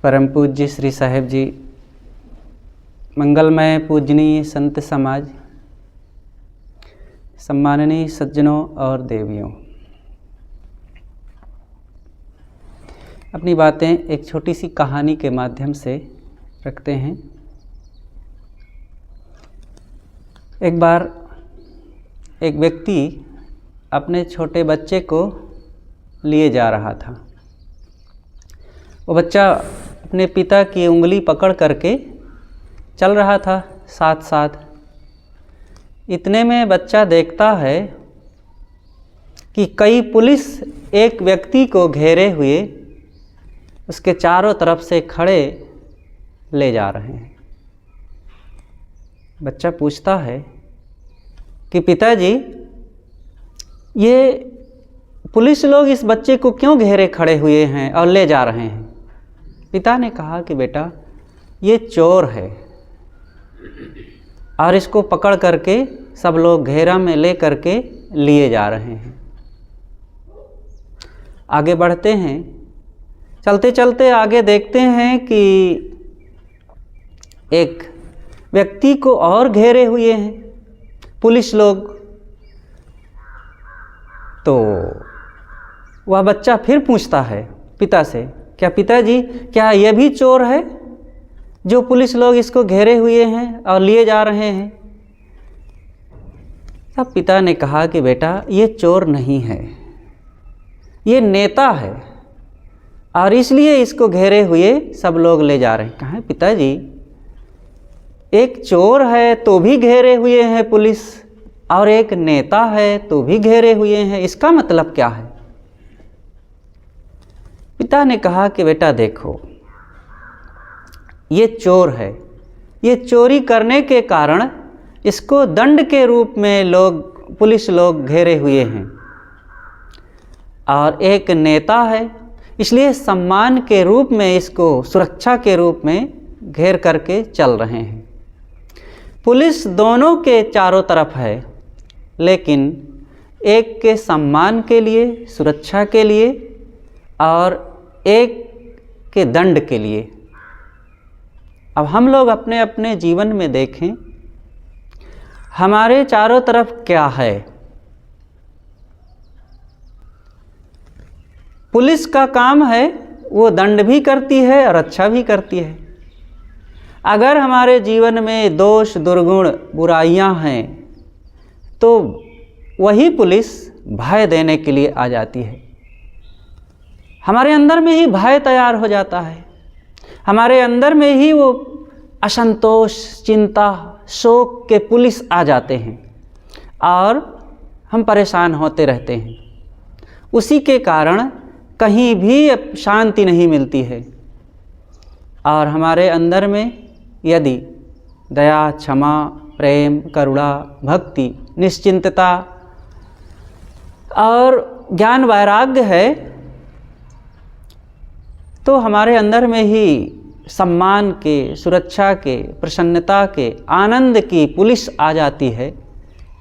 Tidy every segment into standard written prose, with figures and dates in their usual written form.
परम पूज्य श्री साहेब जी, मंगलमय पूजनीय संत समाज, सम्माननीय सज्जनों और देवियों, अपनी बातें एक छोटी सी कहानी के माध्यम से रखते हैं। एक बार एक व्यक्ति अपने छोटे बच्चे को लिए जा रहा था। वो बच्चा अपने पिता की उंगली पकड़ करके चल रहा था साथ साथ। इतने में बच्चा देखता है कि कई पुलिस एक व्यक्ति को घेरे हुए उसके चारों तरफ से खड़े ले जा रहे हैं। बच्चा पूछता है कि पिताजी, ये पुलिस लोग इस बच्चे को क्यों घेरे खड़े हुए हैं और ले जा रहे हैं? पिता ने कहा कि बेटा, ये चोर है और इसको पकड़ करके सब लोग घेरा में ले करके लिए जा रहे हैं। आगे बढ़ते हैं, चलते चलते आगे देखते हैं कि एक व्यक्ति को और घेरे हुए हैं पुलिस लोग। तो वह बच्चा फिर पूछता है पिता से, क्या पिताजी, क्या यह भी चोर है जो पुलिस लोग इसको घेरे हुए हैं और लिए जा रहे हैं? तब पिता ने कहा कि बेटा, ये चोर नहीं है, ये नेता है और इसलिए इसको घेरे हुए सब लोग ले जा रहे हैं। कहा पिताजी, एक चोर है तो भी घेरे हुए हैं पुलिस और एक नेता है तो भी घेरे हुए हैं, इसका मतलब क्या है? पिता ने कहा कि बेटा देखो, ये चोर है, ये चोरी करने के कारण इसको दंड के रूप में पुलिस लोग घेरे हुए हैं, और एक नेता है इसलिए सम्मान के रूप में इसको सुरक्षा के रूप में घेर करके चल रहे हैं। पुलिस दोनों के चारों तरफ है, लेकिन एक के सम्मान के लिए, सुरक्षा के लिए और एक के दंड के लिए। अब हम लोग अपने अपने जीवन में देखें, हमारे चारों तरफ क्या है? पुलिस का काम है, वो दंड भी करती है और अच्छा भी करती है। अगर हमारे जीवन में दोष, दुर्गुण, बुराइयां हैं तो वही पुलिस भय देने के लिए आ जाती है। हमारे अंदर में ही भय तैयार हो जाता है, हमारे अंदर में ही वो असंतोष, चिंता, शोक के पुलिस आ जाते हैं और हम परेशान होते रहते हैं। उसी के कारण कहीं भी शांति नहीं मिलती है। और हमारे अंदर में यदि दया, क्षमा, प्रेम, करुणा, भक्ति, निश्चिंतता और ज्ञान वैराग्य है तो हमारे अंदर में ही सम्मान के, सुरक्षा के, प्रसन्नता के, आनंद की पुलिस आ जाती है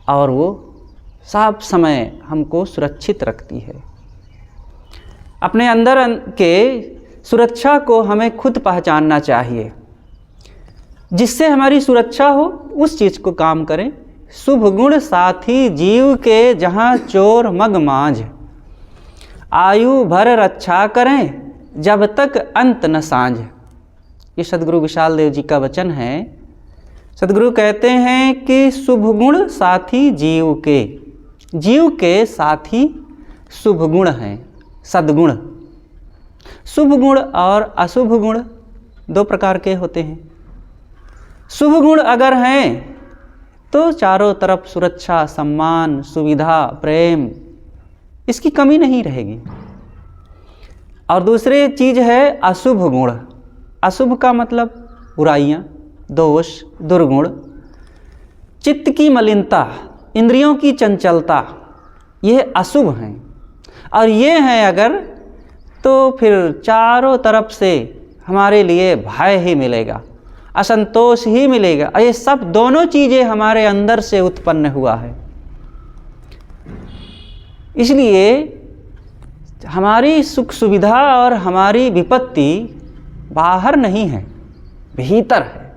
और वो सब समय हमको सुरक्षित रखती है। अपने अंदर के सुरक्षा को हमें खुद पहचानना चाहिए। जिससे हमारी सुरक्षा हो उस चीज़ को काम करें। शुभ गुण साथी जीव के, जहाँ चोर मग मांझ, आयु भर रक्षा करें जब तक अंत न साँझ। ये सदगुरु विशाल देव जी का वचन है। सदगुरु कहते हैं कि शुभ गुण साथी जीव के साथी शुभ गुण हैं, सद्गुण। शुभ गुण और अशुभ गुण दो प्रकार के होते हैं। शुभ गुण अगर हैं तो चारों तरफ सुरक्षा, सम्मान, सुविधा, प्रेम, इसकी कमी नहीं रहेगी। और दूसरी चीज़ है अशुभ गुण। अशुभ का मतलब बुराइयाँ, दोष, दुर्गुण, चित्त की मलिनता, इंद्रियों की चंचलता, ये अशुभ हैं। और ये हैं अगर, तो फिर चारों तरफ से हमारे लिए भय ही मिलेगा, असंतोष ही मिलेगा। ये सब दोनों चीज़ें हमारे अंदर से उत्पन्न हुआ है। इसलिए हमारी सुख सुविधा और हमारी विपत्ति बाहर नहीं है, भीतर है।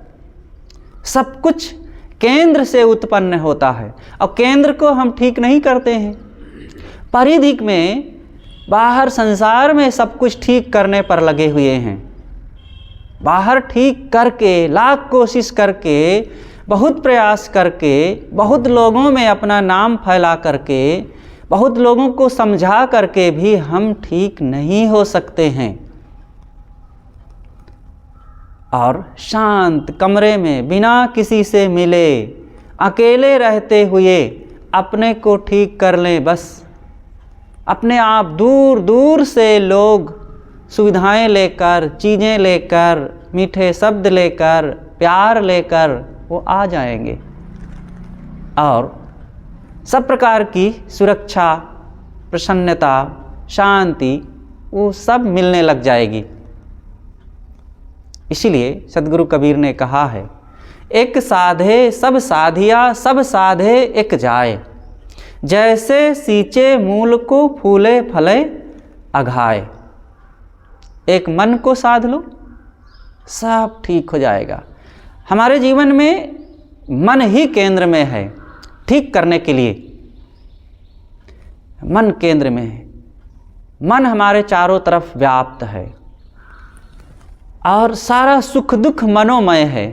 सब कुछ केंद्र से उत्पन्न होता है और केंद्र को हम ठीक नहीं करते हैं। परिधि में बाहर संसार में सब कुछ ठीक करने पर लगे हुए हैं। बाहर ठीक करके, लाख कोशिश करके, बहुत प्रयास करके, बहुत लोगों में अपना नाम फैला करके, बहुत लोगों को समझा करके भी हम ठीक नहीं हो सकते हैं। और शांत कमरे में बिना किसी से मिले, अकेले रहते हुए अपने को ठीक कर लें। बस अपने आप दूर दूर से लोग सुविधाएं लेकर, चीज़ें लेकर, मीठे शब्द लेकर, प्यार लेकर वो आ जाएंगे और सब प्रकार की सुरक्षा, प्रसन्नता, शांति वो सब मिलने लग जाएगी। इसीलिए सद्गुरु कबीर ने कहा है, एक साधे सब साधिया, सब साधे एक जाए, जैसे सींचे मूल को फूले फले अघाए। एक मन को साध लो, सब ठीक हो जाएगा। हमारे जीवन में मन ही केंद्र में है। ठीक करने के लिए मन केंद्र में है। मन हमारे चारों तरफ व्याप्त है और सारा सुख दुख मनोमय है।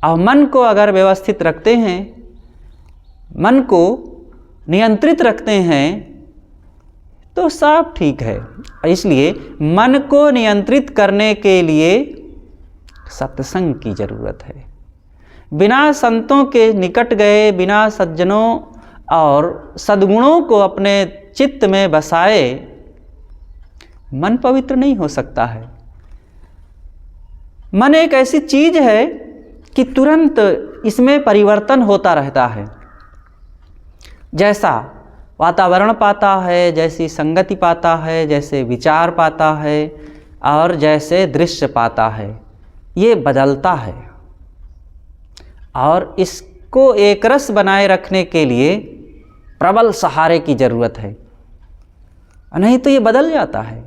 और मन को अगर व्यवस्थित रखते हैं, मन को नियंत्रित रखते हैं तो सब ठीक है। इसलिए मन को नियंत्रित करने के लिए सत्संग की जरूरत है। बिना संतों के निकट गए, बिना सज्जनों और सद्गुणों को अपने चित्त में बसाए मन पवित्र नहीं हो सकता है। मन एक ऐसी चीज है कि तुरंत इसमें परिवर्तन होता रहता है। जैसा वातावरण पाता है, जैसी संगति पाता है, जैसे विचार पाता है और जैसे दृश्य पाता है, ये बदलता है। और इसको एक रस बनाए रखने के लिए प्रबल सहारे की जरूरत है, नहीं तो ये बदल जाता है।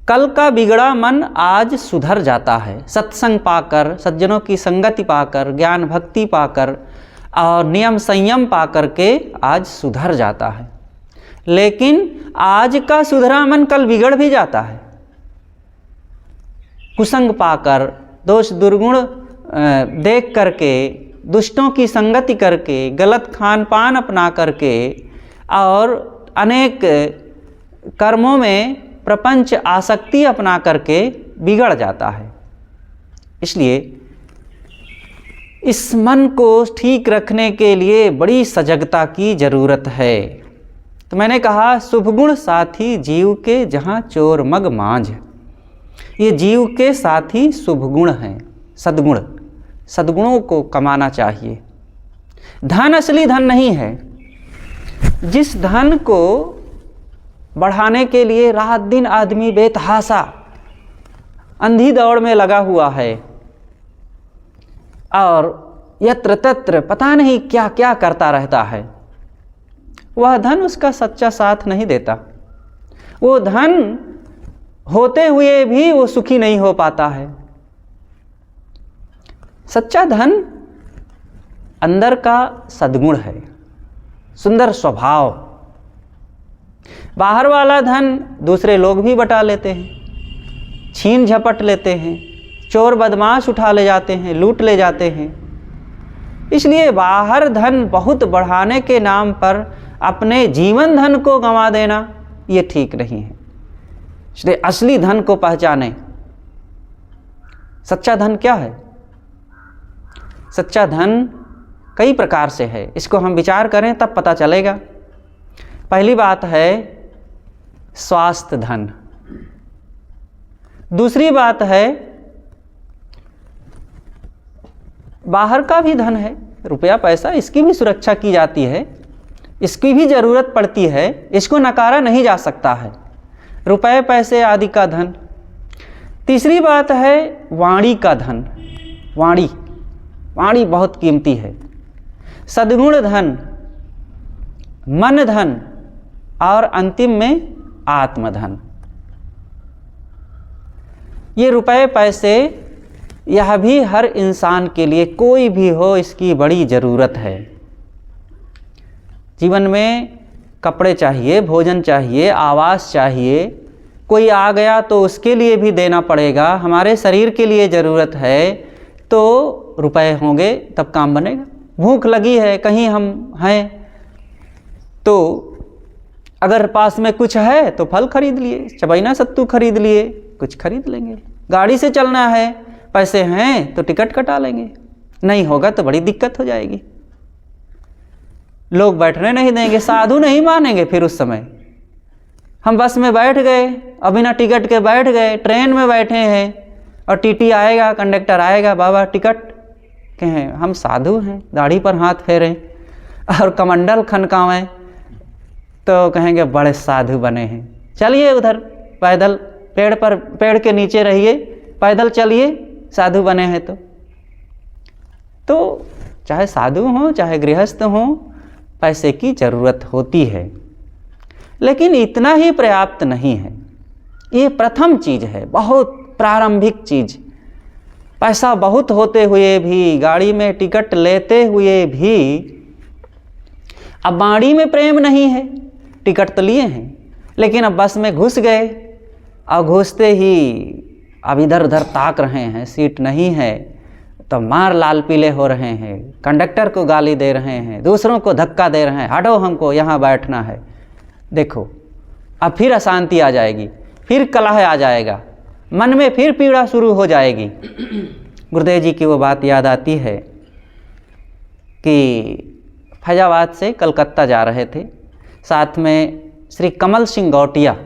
कल का बिगड़ा मन आज सुधर जाता है, सत्संग पाकर, सज्जनों की संगति पाकर, ज्ञान भक्ति पाकर और नियम संयम पाकर के आज सुधर जाता है। लेकिन आज का सुधरा मन कल बिगड़ भी जाता है। कुसंग पाकर, दोष दुर्गुण देख करके, दुष्टों की संगति करके, गलत खान पान अपना करके और अनेक कर्मों में प्रपंच आसक्ति अपना करके बिगड़ जाता है। इसलिए इस मन को ठीक रखने के लिए बड़ी सजगता की जरूरत है। तो मैंने कहा, शुभ गुण साथी जीव के जहाँ चोर मग मांझ। ये जीव के साथी शुभ गुण हैं, सद्गुण। सद्गुणों को कमाना चाहिए। धन असली धन नहीं है। जिस धन को बढ़ाने के लिए रात दिन आदमी बेतहाशा अंधी दौड़ में लगा हुआ है और यत्र तत्र पता नहीं क्या क्या करता रहता है, वह धन उसका सच्चा साथ नहीं देता। वो धन होते हुए भी वो सुखी नहीं हो पाता है। सच्चा धन अंदर का सद्गुण है, सुंदर स्वभाव। बाहर वाला धन दूसरे लोग भी बटा लेते हैं, छीन झपट लेते हैं, चोर बदमाश उठा ले जाते हैं, लूट ले जाते हैं। इसलिए बाहर धन बहुत बढ़ाने के नाम पर अपने जीवन धन को गंवा देना ये ठीक नहीं है। इसलिए असली धन को पहचाने। सच्चा धन क्या है? सच्चा धन कई प्रकार से है, इसको हम विचार करें तब पता चलेगा। पहली बात है स्वास्थ्य धन। दूसरी बात है बाहर का भी धन है, रुपया पैसा, इसकी भी सुरक्षा की जाती है, इसकी भी ज़रूरत पड़ती है, इसको नकारा नहीं जा सकता है, रुपए पैसे आदि का धन। तीसरी बात है वाणी का धन। वाणी बहुत कीमती है। सद्गुण धन, मन धन और अंतिम में आत्मधन। ये रुपए पैसे यह भी हर इंसान के लिए, कोई भी हो, इसकी बड़ी ज़रूरत है। जीवन में कपड़े चाहिए, भोजन चाहिए, आवास चाहिए, कोई आ गया तो उसके लिए भी देना पड़ेगा, हमारे शरीर के लिए ज़रूरत है, तो रुपए होंगे तब काम बनेगा। भूख लगी है, कहीं हम हैं तो अगर पास में कुछ है तो फल खरीद लिए, चबैना सत्तू खरीद लिए, कुछ खरीद लेंगे। गाड़ी से चलना है, पैसे हैं तो टिकट कटा लेंगे, नहीं होगा तो बड़ी दिक्कत हो जाएगी। लोग बैठने नहीं देंगे, साधु नहीं मानेंगे। फिर उस समय हम बस में बैठ गए और बिना टिकट के बैठ गए, ट्रेन में बैठे हैं और टीटी आएगा, कंडक्टर आएगा, बाबा टिकट, कहें हम साधु हैं, दाढ़ी पर हाथ फेरें और कमंडल खनकावें तो कहेंगे बड़े साधु बने हैं। चलिए उधर पैदल, पेड़ के नीचे रहिए, पैदल चलिए, साधु बने हैं। तो चाहे साधु हों चाहे गृहस्थ हों, पैसे की ज़रूरत होती है, लेकिन इतना ही पर्याप्त नहीं है। ये प्रथम चीज़ है, बहुत प्रारंभिक चीज़। पैसा बहुत होते हुए भी, गाड़ी में टिकट लेते हुए भी अब बाड़ी में प्रेम नहीं है। टिकट तो लिए हैं लेकिन अब बस में घुस गए और घुसते ही अब इधर उधर ताक रहे हैं, सीट नहीं है तो मार लाल पीले हो रहे हैं, कंडक्टर को गाली दे रहे हैं, दूसरों को धक्का दे रहे हैं, हटो हमको यहाँ बैठना है। देखो अब फिर अशांति आ जाएगी, फिर कलह आ जाएगा, मन में फिर पीड़ा शुरू हो जाएगी। गुरुदेव जी की वो बात याद आती है कि फैजाबाद से कलकत्ता जा रहे थे, साथ में श्री कमल सिंह गौटिया,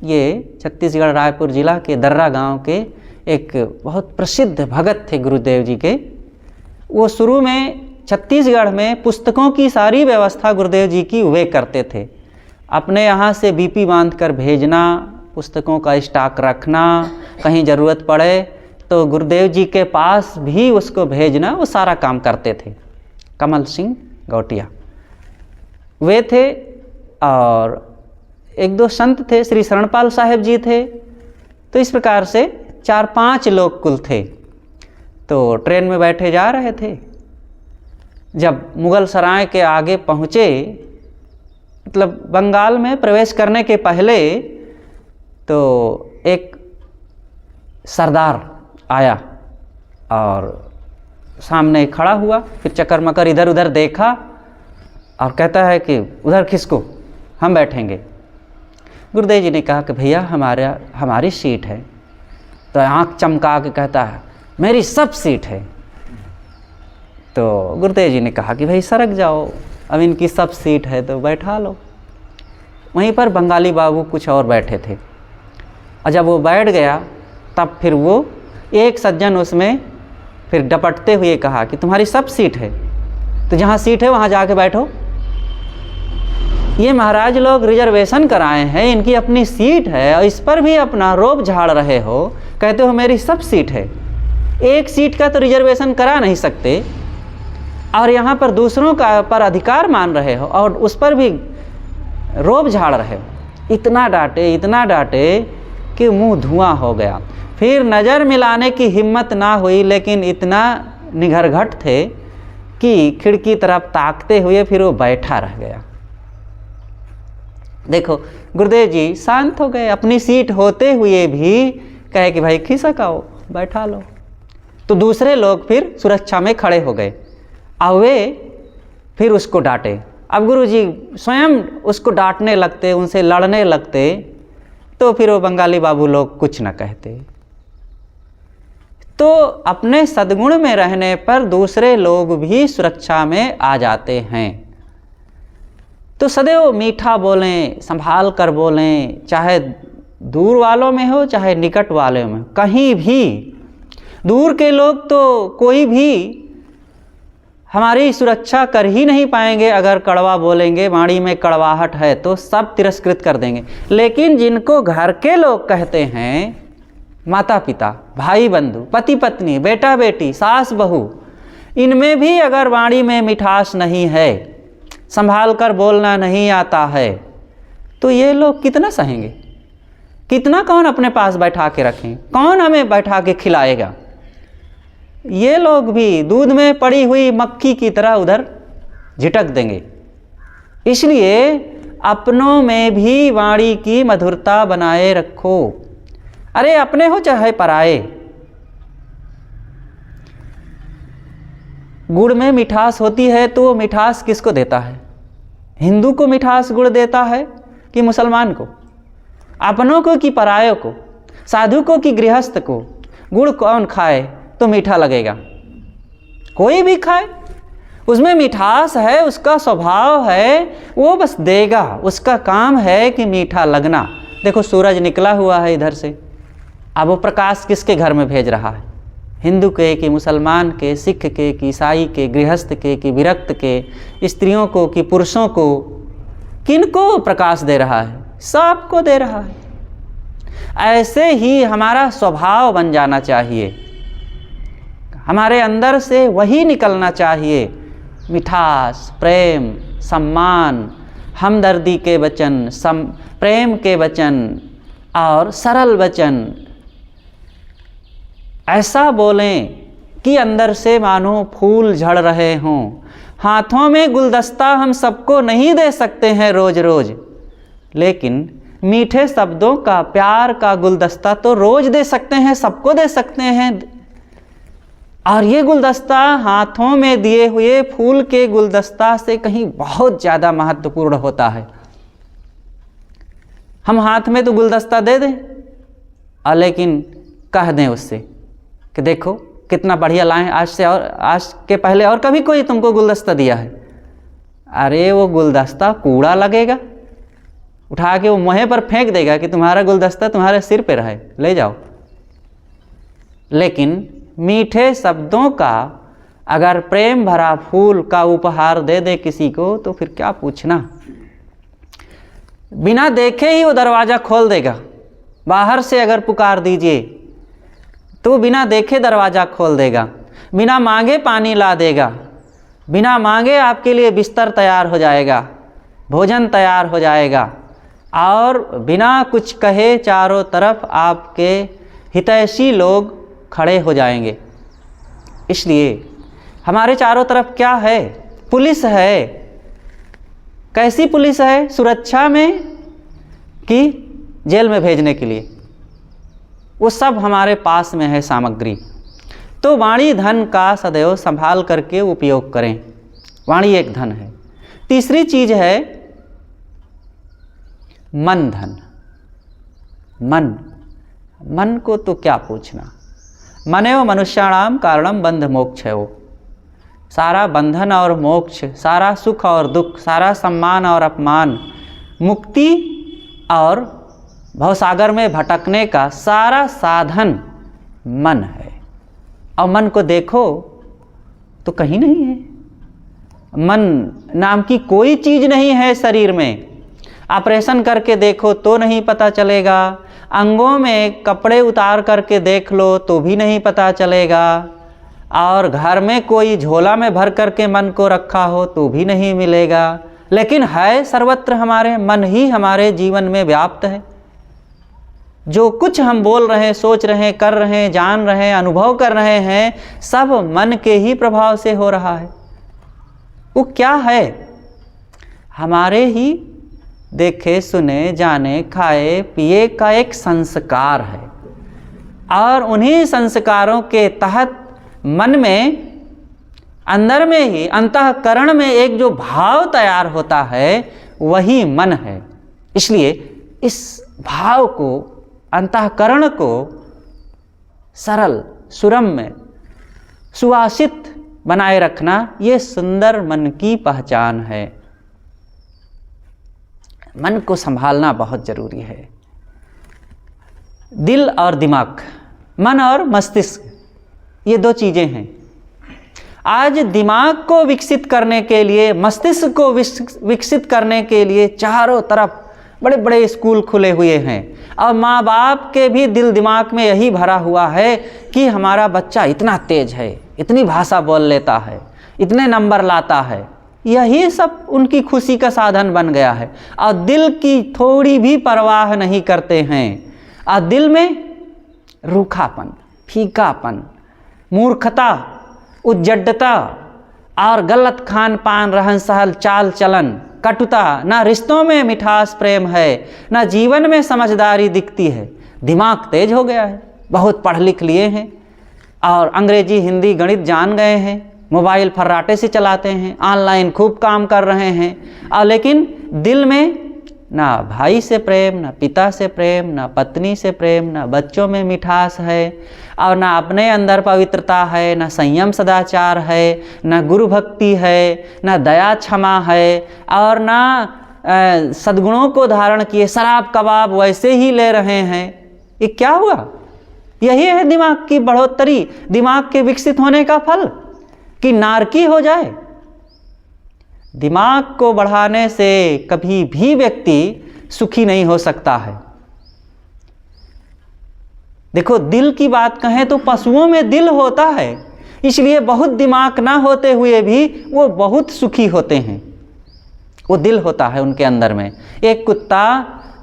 ये छत्तीसगढ़ रायपुर जिला के दर्रा गांव के एक बहुत प्रसिद्ध भगत थे गुरुदेव जी के। वो शुरू में छत्तीसगढ़ में पुस्तकों की सारी व्यवस्था गुरुदेव जी की वे करते थे। अपने यहाँ से बीपी बांध कर भेजना, पुस्तकों का स्टॉक रखना, कहीं ज़रूरत पड़े तो गुरुदेव जी के पास भी उसको भेजना, वो सारा काम करते थे। कमल सिंह गौटिया वे थे, और एक दो संत थे, श्री शरणपाल साहेब जी थे। तो इस प्रकार से 4-5 लोग कुल थे। तो ट्रेन में बैठे जा रहे थे, जब मुगल सराय के आगे पहुँचे, मतलब बंगाल में प्रवेश करने के पहले, तो एक सरदार आया और सामने खड़ा हुआ, फिर चक्कर मकर इधर उधर देखा और कहता है कि उधर किसको, हम बैठेंगे। गुरुदेव जी ने कहा कि भैया हमारी सीट है। तो आँख चमका के कहता है मेरी सब सीट है। तो गुरुदेव जी ने कहा कि भाई सरक जाओ, अब इनकी सब सीट है तो बैठा लो। वहीं पर बंगाली बाबू कुछ और बैठे थे, और जब वो बैठ गया तब फिर वो एक सज्जन उसमें फिर डपटते हुए कहा कि तुम्हारी सब सीट है तो जहाँ सीट है वहाँ जाके बैठो। ये महाराज लोग रिजर्वेशन कराए हैं, इनकी अपनी सीट है और इस पर भी अपना रोब झाड़ रहे हो, कहते हो मेरी सब सीट है। एक सीट का तो रिजर्वेशन करा नहीं सकते और यहाँ पर दूसरों का पर अधिकार मान रहे हो और उस पर भी रोब झाड़ रहे हो। इतना डांटे कि मुंह धुआं हो गया। फिर नज़र मिलाने की हिम्मत ना हुई, लेकिन इतना निघरघट थे कि खिड़की तरफ ताकते हुए फिर वो बैठा रह गया। देखो गुरुदेव जी शांत हो गए, अपनी सीट होते हुए भी कहे कि भाई खिसक आओ, बैठा लो। तो दूसरे लोग फिर सुरक्षा में खड़े हो गए और वे फिर उसको डांटे। अब गुरु जी स्वयं उसको डांटने लगते, उनसे लड़ने लगते, तो फिर वो बंगाली बाबू लोग कुछ न कहते। तो अपने सद्गुण में रहने पर दूसरे लोग भी सुरक्षा में आ जाते हैं। तो सदैव मीठा बोलें, संभाल कर बोलें, चाहे दूर वालों में हो चाहे निकट वालों में, कहीं भी। दूर के लोग तो कोई भी हमारी सुरक्षा कर ही नहीं पाएंगे, अगर कड़वा बोलेंगे, वाणी में कड़वाहट है तो सब तिरस्कृत कर देंगे। लेकिन जिनको घर के लोग कहते हैं, माता पिता, भाई बंधु, पति पत्नी, बेटा बेटी, सास बहू, इनमें भी अगर वाणी में मिठास नहीं है, संभाल कर बोलना नहीं आता है, तो ये लोग कितना सहेंगे। कितना कौन अपने पास बैठा के रखें, कौन हमें बैठा के खिलाएगा। ये लोग भी दूध में पड़ी हुई मक्खी की तरह उधर झिटक देंगे। इसलिए अपनों में भी वाणी की मधुरता बनाए रखो। अरे अपने हो चाहे पराए। गुड़ में मिठास होती है तो वो मिठास किसको देता है? हिंदू को मिठास गुड़ देता है कि मुसलमान को? अपनों को कि परायों को? साधु को कि गृहस्थ को? गुड़ कौन खाए तो मीठा लगेगा? कोई भी खाए, उसमें मिठास है, उसका स्वभाव है, वो बस देगा। उसका काम है कि मीठा लगना। देखो सूरज निकला हुआ है इधर से, अब वो प्रकाश किसके घर में भेज रहा है? हिंदू के कि मुसलमान के, सिख के कि ईसाई के, गृहस्थ के कि विरक्त के, स्त्रियों को कि पुरुषों को, किनको प्रकाश दे रहा है? सबको दे रहा है। ऐसे ही हमारा स्वभाव बन जाना चाहिए, हमारे अंदर से वही निकलना चाहिए। मिठास, प्रेम, सम्मान, हमदर्दी के वचन, प्रेम के वचन और सरल वचन ऐसा बोलें कि अंदर से मानो फूल झड़ रहे हों। हाथों में गुलदस्ता हम सबको नहीं दे सकते हैं रोज रोज, लेकिन मीठे शब्दों का, प्यार का गुलदस्ता तो रोज दे सकते हैं, सबको दे सकते हैं। और ये गुलदस्ता हाथों में दिए हुए फूल के गुलदस्ता से कहीं बहुत ज़्यादा महत्वपूर्ण होता है। हम हाथ में तो गुलदस्ता दे दें और लेकिन कह दें उससे कि देखो कितना बढ़िया लाएं, आज से और आज के पहले और कभी कोई तुमको गुलदस्ता दिया है? अरे वो गुलदस्ता कूड़ा लगेगा, उठा के वो मुँह पर फेंक देगा कि तुम्हारा गुलदस्ता तुम्हारे सिर पे रहे, ले जाओ। लेकिन मीठे शब्दों का अगर प्रेम भरा फूल का उपहार दे दे किसी को तो फिर क्या पूछना। बिना देखे ही वो दरवाज़ा खोल देगा। बाहर से अगर पुकार दीजिए तो बिना देखे दरवाज़ा खोल देगा, बिना मांगे पानी ला देगा, बिना मांगे आपके लिए बिस्तर तैयार हो जाएगा, भोजन तैयार हो जाएगा और बिना कुछ कहे चारों तरफ आपके हितैषी लोग खड़े हो जाएंगे। इसलिए हमारे चारों तरफ क्या है? पुलिस है। कैसी पुलिस है? सुरक्षा में कि जेल में भेजने के लिए? वो सब हमारे पास में है सामग्री। तो वाणी धन का सदैव संभाल करके उपयोग करें। वाणी एक धन है। तीसरी चीज है मन धन। मन को तो क्या पूछना। मनेव मनुष्याणाम कारणम बंध मोक्षयो। सारा बंधन और मोक्ष, सारा सुख और दुख, सारा सम्मान और अपमान, मुक्ति और भवसागर में भटकने का सारा साधन मन है। और मन को देखो तो कहीं नहीं है। मन नाम की कोई चीज़ नहीं है शरीर में। ऑपरेशन करके देखो तो नहीं पता चलेगा, अंगों में कपड़े उतार करके देख लो तो भी नहीं पता चलेगा, और घर में कोई झोला में भर करके मन को रखा हो तो भी नहीं मिलेगा। लेकिन है सर्वत्र हमारे, मन ही हमारे जीवन में व्याप्त है। जो कुछ हम बोल रहे हैं, सोच रहे हैं, कर रहे हैं, जान रहे हैं, अनुभव कर रहे हैं, सब मन के ही प्रभाव से हो रहा है। वो क्या है? हमारे ही देखे, सुने, जाने, खाए, पिए का एक संस्कार है। और उन्हीं संस्कारों के तहत मन में, अंदर में ही, अंतःकरण में एक जो भाव तैयार होता है वही मन है। इसलिए इस भाव को, अंतःकरण को सरल, सुरम्य, सुवासित बनाए रखना, ये सुंदर मन की पहचान है। मन को संभालना बहुत जरूरी है। दिल और दिमाग, मन और मस्तिष्क, ये दो चीज़ें हैं। आज दिमाग को विकसित करने के लिए, मस्तिष्क को विकसित करने के लिए चारों तरफ बड़े बड़े स्कूल खुले हुए हैं। और माँ बाप के भी दिल दिमाग में यही भरा हुआ है कि हमारा बच्चा इतना तेज है, इतनी भाषा बोल लेता है, इतने नंबर लाता है। यही सब उनकी खुशी का साधन बन गया है। और दिल की थोड़ी भी परवाह नहीं करते हैं और दिल में रूखापन, फीकापन, मूर्खता, उज्जडता और गलत खान पान, रहन सहन, चाल चलन, कटुता, ना रिश्तों में मिठास प्रेम है, ना जीवन में समझदारी दिखती है। दिमाग तेज हो गया है, बहुत पढ़ लिख लिए हैं और अंग्रेजी हिंदी गणित जान गए हैं, मोबाइल फर्राटे से चलाते हैं, ऑनलाइन खूब काम कर रहे हैं, और लेकिन दिल में ना भाई से प्रेम, ना पिता से प्रेम, ना पत्नी से प्रेम, ना बच्चों में मिठास है, और ना अपने अंदर पवित्रता है, ना संयम सदाचार है, ना गुरु भक्ति है, ना दया क्षमा है, और ना सद्गुणों को धारण किए शराब कबाब वैसे ही ले रहे हैं। ये क्या हुआ? यही है दिमाग की बढ़ोतरी, दिमाग के विकसित होने का फल, कि नारकी हो जाए। दिमाग को बढ़ाने से कभी भी व्यक्ति सुखी नहीं हो सकता है। देखो, दिल की बात कहें तो पशुओं में दिल होता है, इसलिए बहुत दिमाग ना होते हुए भी वो बहुत सुखी होते हैं। वो दिल होता है उनके अंदर में। एक कुत्ता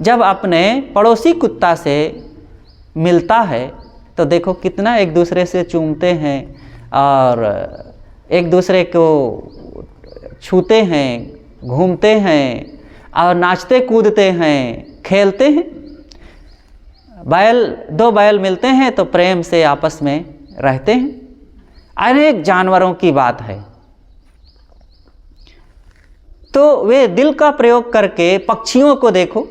जब अपने पड़ोसी कुत्ता से मिलता है तो देखो कितना एक दूसरे से चूमते हैं और एक दूसरे को छूते हैं, घूमते हैं और नाचते कूदते हैं, खेलते हैं। दो बैल मिलते हैं तो प्रेम से आपस में रहते हैं। अनेक जानवरों की बात है। तो वे दिल का प्रयोग करके पक्षियों को देखो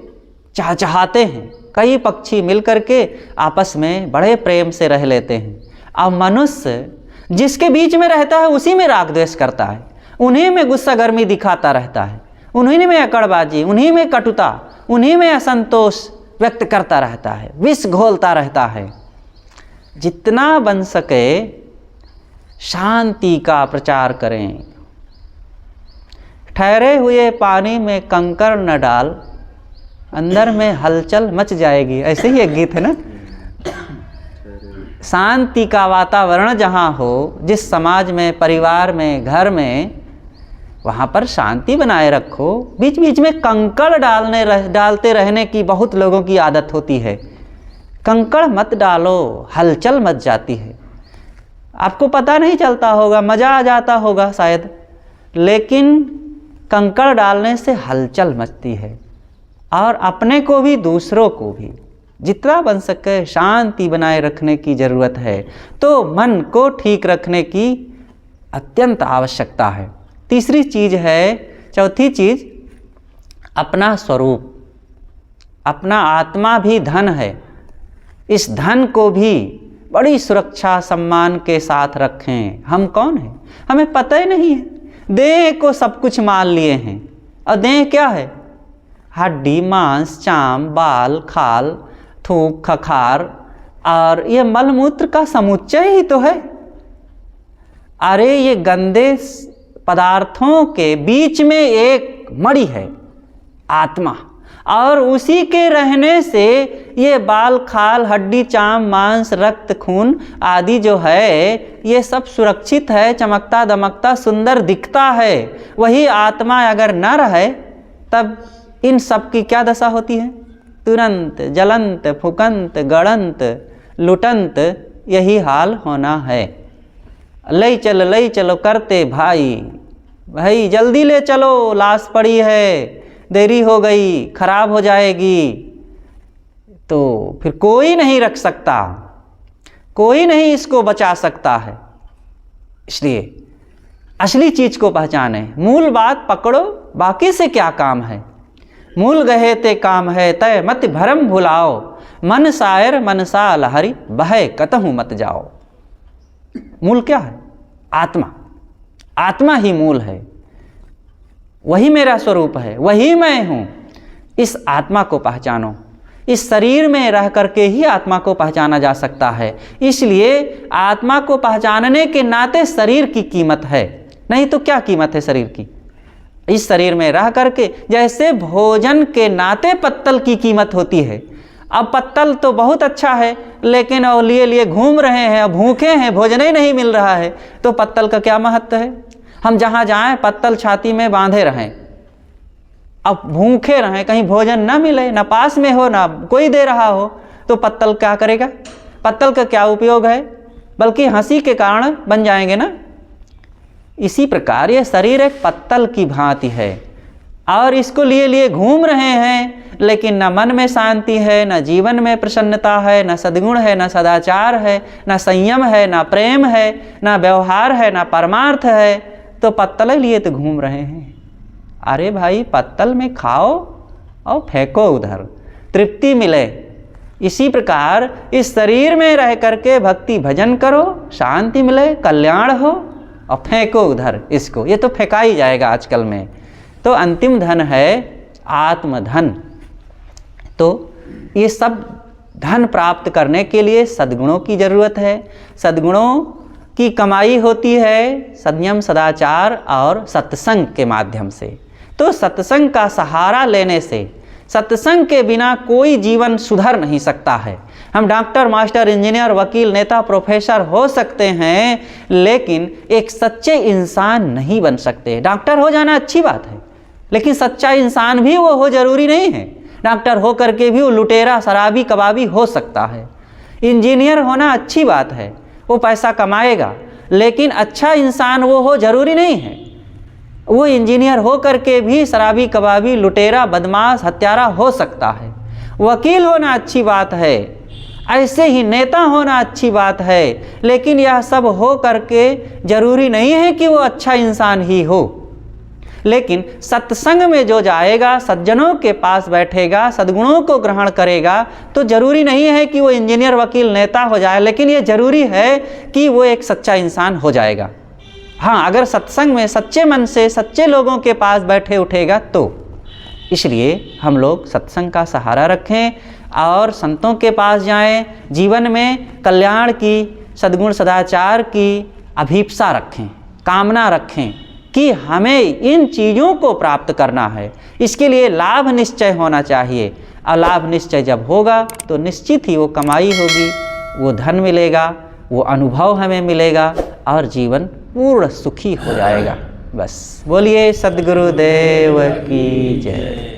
चहचहाते हैं। कई पक्षी मिलकर के आपस में बड़े प्रेम से रह लेते हैं। अब मनुष्य जिसके बीच में रहता है उसी में राग द्वेष करता है, उन्हीं में गुस्सा गर्मी दिखाता रहता है, उन्हीं में अकड़बाजी, उन्हीं में कटुता, उन्हीं में असंतोष व्यक्त करता रहता है, विष घोलता रहता है। जितना बन सके शांति का प्रचार करें। ठहरे हुए पानी में कंकड़ न डाल, अंदर में हलचल मच जाएगी। ऐसे ही एक गीत है ना। शांति का वातावरण जहाँ हो, जिस समाज में, परिवार में, घर में, वहाँ पर शांति बनाए रखो। बीच बीच में कंकड़ डालते रहने की बहुत लोगों की आदत होती है। कंकड़ मत डालो, हलचल मच जाती है। आपको पता नहीं चलता होगा, मज़ा आ जाता होगा शायद, लेकिन कंकड़ डालने से हलचल मचती है। और अपने को भी दूसरों को भी जितना बन सके शांति बनाए रखने की ज़रूरत है। तो मन को ठीक रखने की अत्यंत आवश्यकता है। तीसरी चीज़ है, चौथी चीज़, अपना स्वरूप। अपना आत्मा भी धन है। इस धन को भी बड़ी सुरक्षा सम्मान के साथ रखें। हम कौन हैं हमें पता ही नहीं है। देह को सब कुछ मान लिए हैं, और देह क्या है? हड्डी, मांस, चाम, बाल, खाल, थूक, खखार और ये मलमूत्र का समुच्चय ही तो है। अरे ये गंदे पदार्थों के बीच में एक मणि है आत्मा, और उसी के रहने से ये बाल, खाल, हड्डी, चाम, मांस, रक्त, खून आदि जो है ये सब सुरक्षित है, चमकता दमकता सुंदर दिखता है। वही आत्मा अगर न रहे तब इन सब की क्या दशा होती है? तुरंत जलंत, फुकंत, गड़ंत, लुटंत यही हाल होना है। ले चलो करते भाई जल्दी ले चलो, लाश पड़ी है, देरी हो गई, खराब हो जाएगी। तो फिर कोई नहीं रख सकता, कोई नहीं इसको बचा सकता है। इसलिए असली चीज को पहचाने, मूल बात पकड़ो, बाकी से क्या काम है। मूल गहे ते काम है, तय मत भरम भुलाओ, मन सायर मनसा लहरी, बहे कतहु मत जाओ। मूल क्या है? आत्मा। आत्मा ही मूल है, वही मेरा स्वरूप है, वही मैं हूँ। इस आत्मा को पहचानो। इस शरीर में रह करके ही आत्मा को पहचाना जा सकता है। इसलिए आत्मा को पहचानने के नाते शरीर की कीमत है, नहीं तो क्या कीमत है शरीर की? इस शरीर में रह करके जैसे भोजन के नाते पत्तल की कीमत होती है। अब पत्तल तो बहुत अच्छा है, लेकिन और लिए घूम रहे हैं, भूखे हैं, भोजन ही नहीं मिल रहा है, तो पत्तल का क्या महत्व है? हम जहाँ जाएं पत्तल छाती में बांधे रहें, अब भूखे रहें, कहीं भोजन न मिले, न पास में हो, ना कोई दे रहा हो, तो पत्तल क्या करेगा? पत्तल का क्या उपयोग है? बल्कि हंसी के कारण बन जाएंगे ना। इसी प्रकार ये शरीर एक पत्तल की भांति है और इसको लिए घूम रहे हैं, लेकिन न मन में शांति है, न जीवन में प्रसन्नता है, न सद्गुण है, न सदाचार है, न संयम है, न प्रेम है, न व्यवहार है, न परमार्थ है, तो पत्तल लिए तो घूम रहे हैं। अरे भाई, पत्तल में खाओ और फेंको उधर, तृप्ति मिले। इसी प्रकार इस शरीर में रह करके भक्ति भजन करो, शांति मिले, कल्याण हो, और फेंको उधर इसको। ये तो फेंका ही जाएगा आजकल में। तो अंतिम धन है आत्मधन। तो ये सब धन प्राप्त करने के लिए सद्गुणों की जरूरत है। सद्गुणों की कमाई होती है संयम, सदाचार और सत्संग के माध्यम से। तो सत्संग का सहारा लेने से, सत्संग के बिना कोई जीवन सुधर नहीं सकता है। हम डॉक्टर, मास्टर, इंजीनियर, वकील, नेता, प्रोफेसर हो सकते हैं, लेकिन एक सच्चे इंसान नहीं बन सकते। डॉक्टर हो जाना अच्छी बात है, लेकिन सच्चा इंसान भी वो हो जरूरी नहीं है। डॉक्टर हो करके भी वो लुटेरा, शराबी, कबाबी हो सकता है। इंजीनियर होना अच्छी बात है, वो पैसा कमाएगा, लेकिन अच्छा इंसान वो हो जरूरी नहीं है। वो इंजीनियर हो करके भी शराबी, कबाबी, लुटेरा, बदमाश, हत्यारा हो सकता है। वकील होना अच्छी बात है, ऐसे ही नेता होना अच्छी बात है, लेकिन यह सब हो करके जरूरी नहीं है कि वो अच्छा इंसान ही हो। लेकिन सत्संग में जो जाएगा, सज्जनों के पास बैठेगा, सद्गुणों को ग्रहण करेगा, तो जरूरी नहीं है कि वो इंजीनियर, वकील, नेता हो जाए, लेकिन ये जरूरी है कि वो एक सच्चा इंसान हो जाएगा। हाँ, अगर सत्संग में सच्चे मन से सच्चे लोगों के पास बैठे उठेगा तो। इसलिए हम लोग सत्संग का सहारा रखें और संतों के पास जाएं, जीवन में कल्याण की, सद्गुण सदाचार की अभीप्सा रखें, कामना रखें कि हमें इन चीज़ों को प्राप्त करना है। इसके लिए लाभ निश्चय होना चाहिए, और लाभ निश्चय जब होगा तो निश्चित ही वो कमाई होगी, वो धन मिलेगा, वो अनुभव हमें मिलेगा और जीवन पूर्ण सुखी हो जाएगा। बस बोलिए सद्गुरुदेव की जय।